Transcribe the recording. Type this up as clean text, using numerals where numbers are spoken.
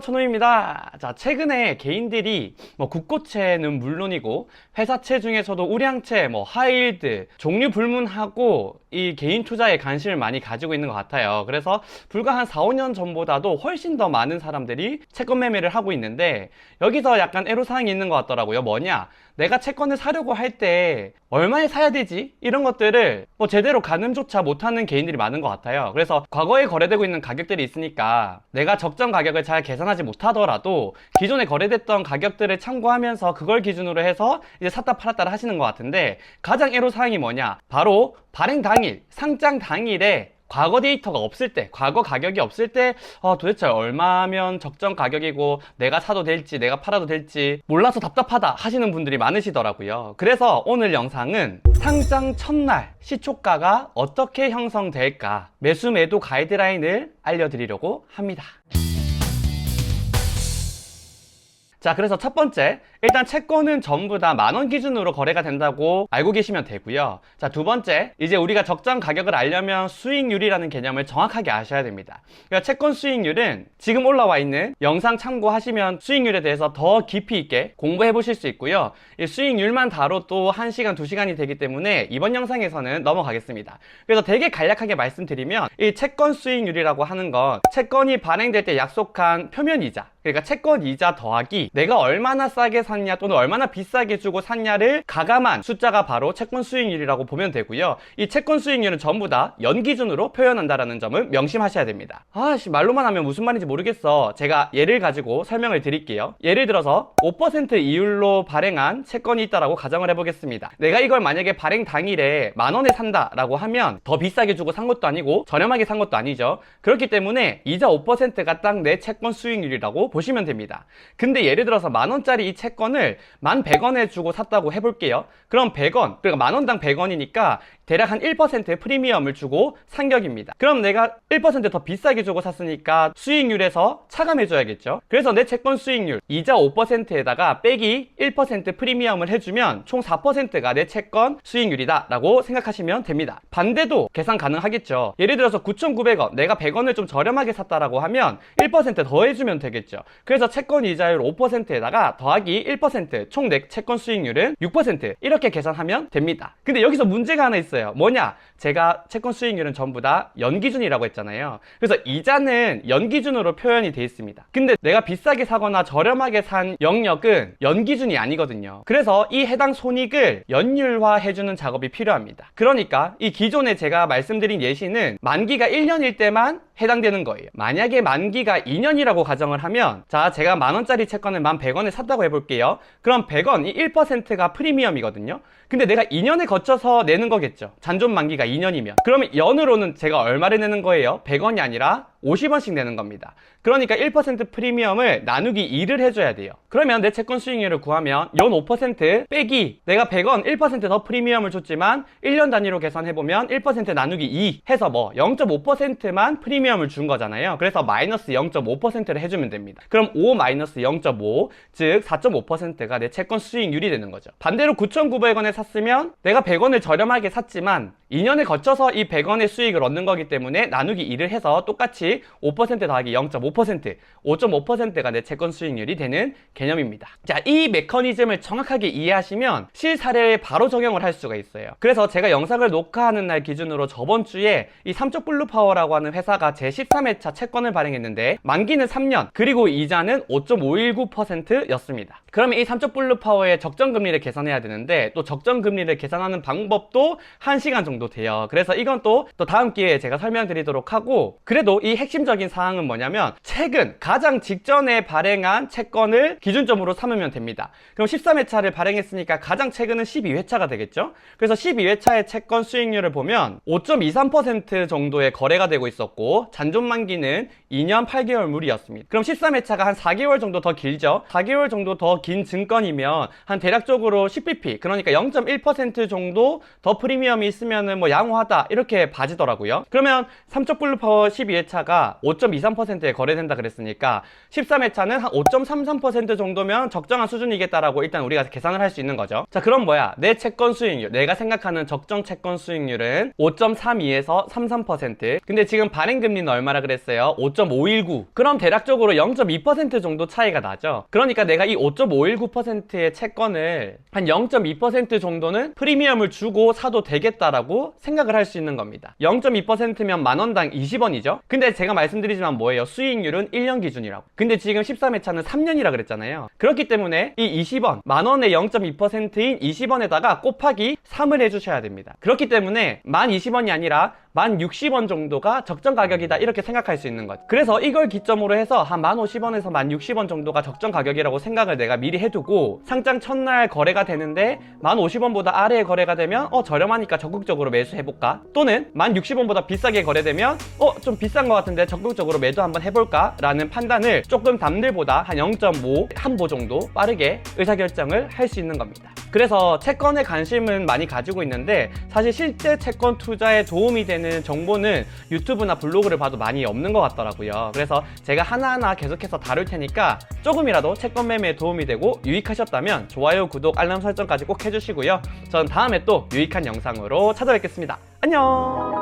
안녕하세요, 천호입니다. 자, 최근에 개인들이 국고채는 물론이고 회사채 중에서도 우량채, 하이힐드 종류 불문하고 이 개인 투자에 관심을 많이 가지고 있는 것 같아요. 그래서 불과 한 4, 5년 전보다도 훨씬 더 많은 사람들이 채권 매매를 하고 있는데 여기서 약간 애로사항이 있는 것 같더라고요. 뭐냐? 내가 채권을 사려고 할 때 얼마에 사야 되지? 이런 것들을 제대로 가늠조차 못하는 개인들이 많은 것 같아요. 그래서 과거에 거래되고 있는 가격들이 있으니까 내가 적정 가격을 잘 계산하지 못하더라도 기존에 거래됐던 가격들을 참고하면서 그걸 기준으로 해서 이제 샀다 팔았다 하시는 것 같은데, 가장 애로사항이 뭐냐? 바로 발행 당일, 상장 당일에 과거 데이터가 없을 때, 과거 가격이 없을 때 도대체 얼마면 적정 가격이고 내가 사도 될지 내가 팔아도 될지 몰라서 답답하다 하시는 분들이 많으시더라고요. 그래서 오늘 영상은 상장 첫날 시초가가 어떻게 형성될까, 매수 매도 가이드라인을 알려드리려고 합니다. 자, 그래서 첫 번째, 일단 채권은 전부 다 10,000원 기준으로 거래가 된다고 알고 계시면 되고요. 자, 두 번째, 이제 우리가 적정 가격을 알려면 수익률이라는 개념을 정확하게 아셔야 됩니다. 그러니까 채권 수익률은 지금 올라와 있는 영상 참고하시면 수익률에 대해서 더 깊이 있게 공부해 보실 수 있고요. 이 수익률만 다뤄도 1시간, 2시간이 되기 때문에 이번 영상에서는 넘어가겠습니다. 그래서 되게 간략하게 말씀드리면, 이 채권 수익률이라고 하는 건 채권이 발행될 때 약속한 표면이자, 그러니까 채권 이자 더하기 내가 얼마나 싸게 샀냐 또는 얼마나 비싸게 주고 샀냐를 가감한 숫자가 바로 채권 수익률이라고 보면 되고요. 이 채권 수익률은 전부 다 연 기준으로 표현한다는 점을 명심하셔야 됩니다. 말로만 하면 무슨 말인지 모르겠어. 제가 예를 가지고 설명을 드릴게요. 예를 들어서 5% 이율로 발행한 채권이 있다라고 가정을 해보겠습니다. 내가 이걸 만약에 발행 당일에 10,000원에 산다라고 하면 더 비싸게 주고 산 것도 아니고 저렴하게 산 것도 아니죠. 그렇기 때문에 이자 5%가 딱 내 채권 수익률이라고 보시면 됩니다. 근데 예를 들어서 10,000원짜리 이 채권을 11,100원에 주고 샀다고 해볼게요. 그럼 100원, 그러니까 10,000원당 100원이니까 대략 한 1% 프리미엄을 주고 산 격입니다. 그럼 내가 1% 더 비싸게 주고 샀으니까 수익률에서 차감해줘야겠죠. 그래서 내 채권 수익률 이자 5%에다가 빼기 1% 프리미엄을 해주면 총 4%가 내 채권 수익률이다 라고 생각하시면 됩니다. 반대도 계산 가능하겠죠. 예를 들어서 9,900원, 내가 100원을 좀 저렴하게 샀다라고 하면 1% 더 해주면 되겠죠. 그래서 채권 이자율 5%에다가 더하기 1%, 총 내 채권 수익률은 6%, 이렇게 계산하면 됩니다. 근데 여기서 문제가 하나 있어요. 뭐냐? 제가 채권 수익률은 전부 다 연기준이라고 했잖아요. 그래서 이자는 연기준으로 표현이 되어 있습니다. 근데 내가 비싸게 사거나 저렴하게 산 영역은 연기준이 아니거든요. 그래서 이 해당 손익을 연율화 해주는 작업이 필요합니다. 그러니까 이 기존에 제가 말씀드린 예시는 만기가 1년일 때만 해당되는 거예요. 만약에 만기가 2년이라고 가정을 하면, 자, 제가 10,000원짜리 채권을 11,100원에 샀다고 해볼게요. 그럼 100원, 이 1%가 프리미엄이거든요. 근데 내가 2년에 거쳐서 내는 거겠죠. 잔존 만기가 2년이면. 그러면 연으로는 제가 얼마를 내는 거예요? 100원이 아니라 50원씩 내는 겁니다. 그러니까 1% 프리미엄을 나누기 2를 해줘야 돼요. 그러면 내 채권 수익률을 구하면 연 5% 빼기 내가 100원 1% 더 프리미엄을 줬지만 1년 단위로 계산해보면 1% 나누기 2 해서 0.5%만 프리미엄을 준 거잖아요. 그래서 마이너스 0.5%를 해주면 됩니다. 그럼 5 마이너스 0.5, 즉 4.5%가 내 채권 수익률이 되는 거죠. 반대로 9,900원에 샀으면 내가 100원을 저렴하게 샀지만 2년에 거쳐서 이 100원의 수익을 얻는 거기 때문에 나누기 2를 해서 똑같이 5% 더하기 0.5%, 5.5%가 내 채권 수익률이 되는 개념입니다. 자, 이 메커니즘을 정확하게 이해하시면 실사례에 바로 적용을 할 수가 있어요. 그래서 제가 영상을 녹화하는 날 기준으로 저번 주에 이 삼척블루파워라고 하는 회사가 제13회차 채권을 발행했는데 만기는 3년, 그리고 이자는 5.519%였습니다. 그러면 이 삼척블루파워의 적정금리를 계산해야 되는데, 또 적정금리를 계산하는 방법도 1시간 정도 돼요. 그래서 이건 또 다음 기회에 제가 설명드리도록 하고, 그래도 이 핵심적인 사항은 뭐냐면 최근 가장 직전에 발행한 채권을 기준점으로 삼으면 됩니다. 그럼 13회차를 발행했으니까 가장 최근은 12회차가 되겠죠. 그래서 12회차의 채권 수익률을 보면 5.23% 정도의 거래가 되고 있었고 잔존 만기는 2년 8개월물이었습니다. 그럼 13회차가 한 4개월 정도 더 길죠. 4개월 정도 더 긴 증권이면 한 대략적으로 10bp, 그러니까 0.1% 정도 더 프리미엄이 있으면 되면은 뭐 양호하다 이렇게 봐지더라고요. 그러면 삼척블루파워 12회차가 5.23%에 거래된다 그랬으니까 13회차는 한 5.33% 정도면 적정한 수준이겠다라고 일단 우리가 계산을 할 수 있는 거죠. 자, 그럼 뭐야? 내 채권 수익률, 내가 생각하는 적정 채권 수익률은 5.32에서 33%. 근데 지금 발행금리는 얼마라 그랬어요? 5.519. 그럼 대략적으로 0.2% 정도 차이가 나죠. 그러니까 내가 이 5.519%의 채권을 한 0.2% 정도는 프리미엄을 주고 사도 되겠다라고 생각을 할 수 있는 겁니다. 0.2%면 만원당 20원이죠. 근데 제가 말씀드리지만 뭐예요? 수익률은 1년 기준이라고. 근데 지금 13회차는 3년이라 그랬잖아요. 그렇기 때문에 이 20원, 만원의 0.2%인 20원에다가 곱하기 3을 해주셔야 됩니다. 그렇기 때문에 만 20원이 아니라 만 60원 정도가 적정 가격이다 이렇게 생각할 수 있는 거죠. 그래서 이걸 기점으로 해서 한 만 50원에서 만 60원 정도가 적정 가격이라고 생각을 내가 미리 해두고 상장 첫날 거래가 되는데 만 50원보다 아래에 거래가 되면 저렴하니까 적극적으로 매수해볼까? 또는 만 60원보다 비싸게 거래되면 좀 비싼 것 같은데 적극적으로 매도 한번 해볼까? 라는 판단을 조금 남들보다 한 0.5 한 보 정도 빠르게 의사결정을 할 수 있는 겁니다. 그래서 채권에 관심은 많이 가지고 있는데 사실 실제 채권 투자에 도움이 되는 정보는 유튜브나 블로그를 봐도 많이 없는 것 같더라고요. 그래서 제가 하나하나 계속해서 다룰 테니까 조금이라도 채권 매매에 도움이 되고 유익하셨다면 좋아요, 구독, 알람 설정까지 꼭 해주시고요. 전 다음에 또 유익한 영상으로 찾아뵙겠습니다. 안녕!